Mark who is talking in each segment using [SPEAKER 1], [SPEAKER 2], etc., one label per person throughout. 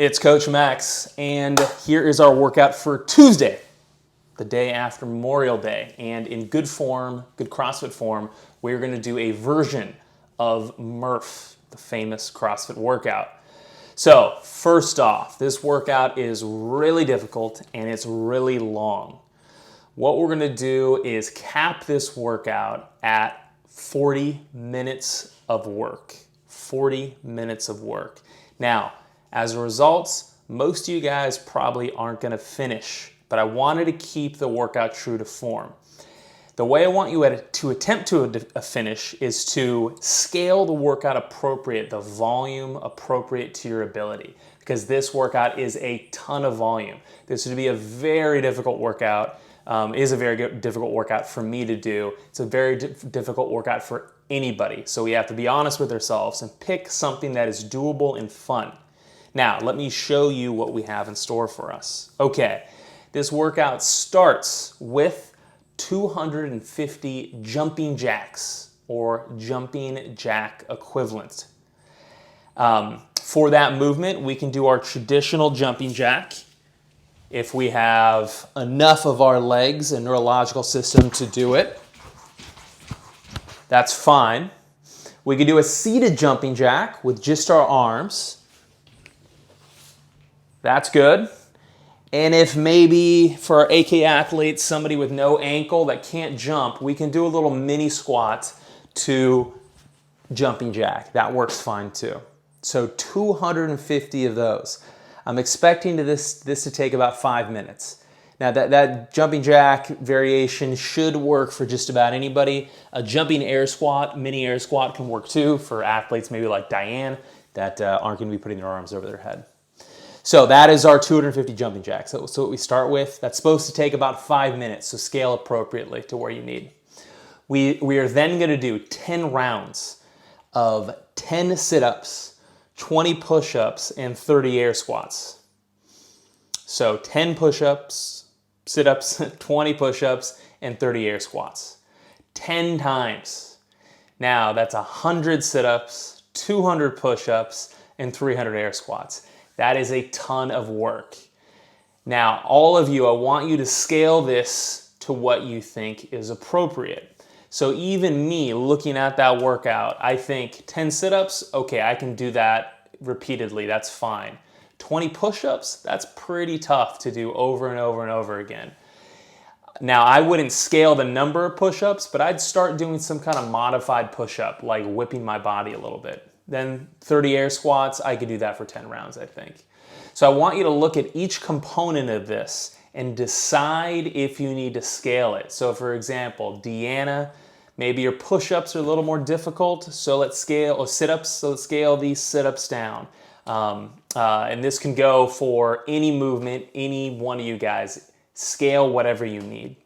[SPEAKER 1] It's Coach Max, and here is our workout for Tuesday, the day after Memorial Day. And in good form, good CrossFit form, we're going to do a version of Murph, the famous CrossFit workout. So first off, this workout is really difficult and it's really long. What we're going to do is cap this workout at 40 minutes of work. 40 minutes of work. Now, as a result, most of you guys probably aren't going to finish, but I wanted to keep the workout true to form. The way I want you to attempt to a finish is to scale the workout appropriate, the volume appropriate to your ability, because this workout is a ton of volume. This would be a very difficult workout. Is a very difficult workout for me to do. It's a very difficult workout for anybody. So we have to be honest with ourselves and pick something that is doable and fun. Now, let me show you what we have in store for us. Okay, this workout starts with 250 jumping jacks or jumping jack equivalent. For that movement, we can do our traditional jumping jack. If we have enough of our legs and neurological system to do it, that's fine. We can do a seated jumping jack with just our arms. That's good. And if maybe for our AK athletes, somebody with no ankle that can't jump, we can do a little mini squat to jumping jack. That works fine too. So 250 of those. I'm expecting this to take about 5 minutes. Now that jumping jack variation should work for just about anybody. A jumping air squat, mini air squat can work too for athletes maybe like Diane that aren't going to be putting their arms over their head. So that is our 250 jumping jacks. So what we start with, that's supposed to take about 5 minutes, so scale appropriately to where you need. We are then going to do 10 rounds of 10 sit-ups, 20 push-ups, and 30 air squats. So 10 push-ups, sit-ups, 20 push-ups, and 30 air squats. 10 times. Now that's 100 sit-ups, 200 push-ups, and 300 air squats. That is a ton of work. Now, all of you, I want you to scale this to what you think is appropriate. So even me looking at that workout, I think 10 sit-ups, okay, I can do that repeatedly, that's fine. 20 push-ups, that's pretty tough to do over and over and over again. Now, I wouldn't scale the number of push-ups, but I'd start doing some kind of modified push-up, like whipping my body a little bit. Then 30 air squats, I could do that for 10 rounds, I think. So I want you to look at each component of this and decide if you need to scale it. So for example, Deanna, maybe your push-ups are a little more difficult, so let's scale, or sit-ups, so let's scale these sit-ups down. And this can go for any movement, any one of you guys. Scale whatever you need.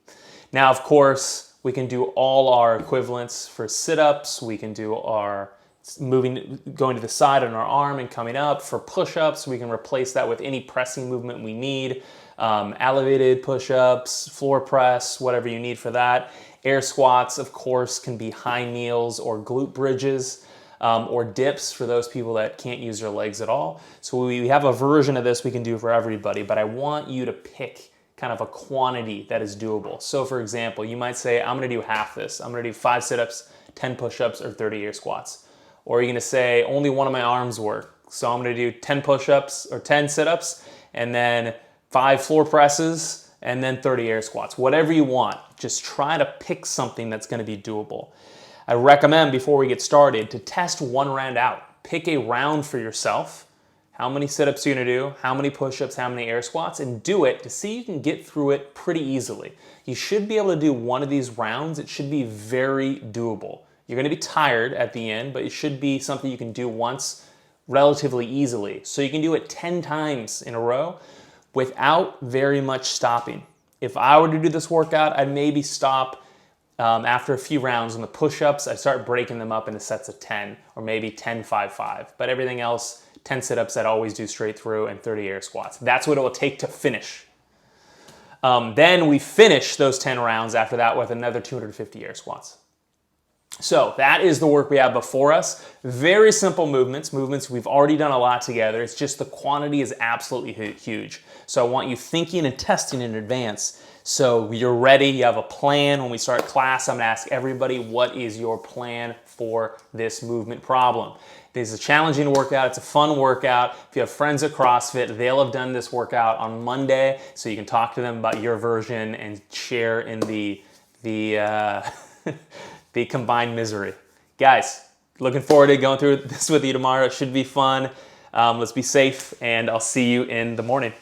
[SPEAKER 1] Now, of course, we can do all our equivalents for sit-ups. We can do our going to the side on our arm and coming up. For push-ups, we can replace that with any pressing movement we need. Elevated push-ups, floor press, whatever you need for that. Air squats, of course, can be high kneels or glute bridges, or dips for those people that can't use their legs at all. So we have a version of this we can do for everybody, but I want you to pick kind of a quantity that is doable. So for example, you might say, I'm gonna do half this. I'm gonna do 5 sit-ups, 10 push-ups, or 30 air squats. Or you're gonna say, only one of my arms work. So I'm gonna do 10 push-ups or 10 sit-ups, and then 5 floor presses, and then 30 air squats. Whatever you want, just try to pick something that's gonna be doable. I recommend, before we get started, to test one round out. Pick a round for yourself. How many sit-ups you're gonna do, how many push-ups, how many air squats, and do it to see if you can get through it pretty easily. You should be able to do one of these rounds. It should be very doable. You're gonna be tired at the end, but it should be something you can do once relatively easily. So you can do it 10 times in a row without very much stopping. If I were to do this workout, I'd maybe stop after a few rounds on the push-ups. I start breaking them up into sets of 10, or maybe 10, 5, 5. But everything else, 10 sit-ups I'd always do straight through, and 30 air squats. That's what it will take to finish. Then we finish those 10 rounds after that with another 250 air squats. So that is the work we have before us. Very simple movements we've already done a lot together. It's just the quantity is absolutely huge. So I want you thinking and testing in advance. So you're ready, you have a plan. When we start class, I'm gonna ask everybody, what is your plan for this movement problem? This is a challenging workout, it's a fun workout. If you have friends at CrossFit, they'll have done this workout on Monday, so you can talk to them about your version and share in the the combined misery. Guys, looking forward to going through this with you tomorrow. It should be fun. Let's be safe, and I'll see you in the morning.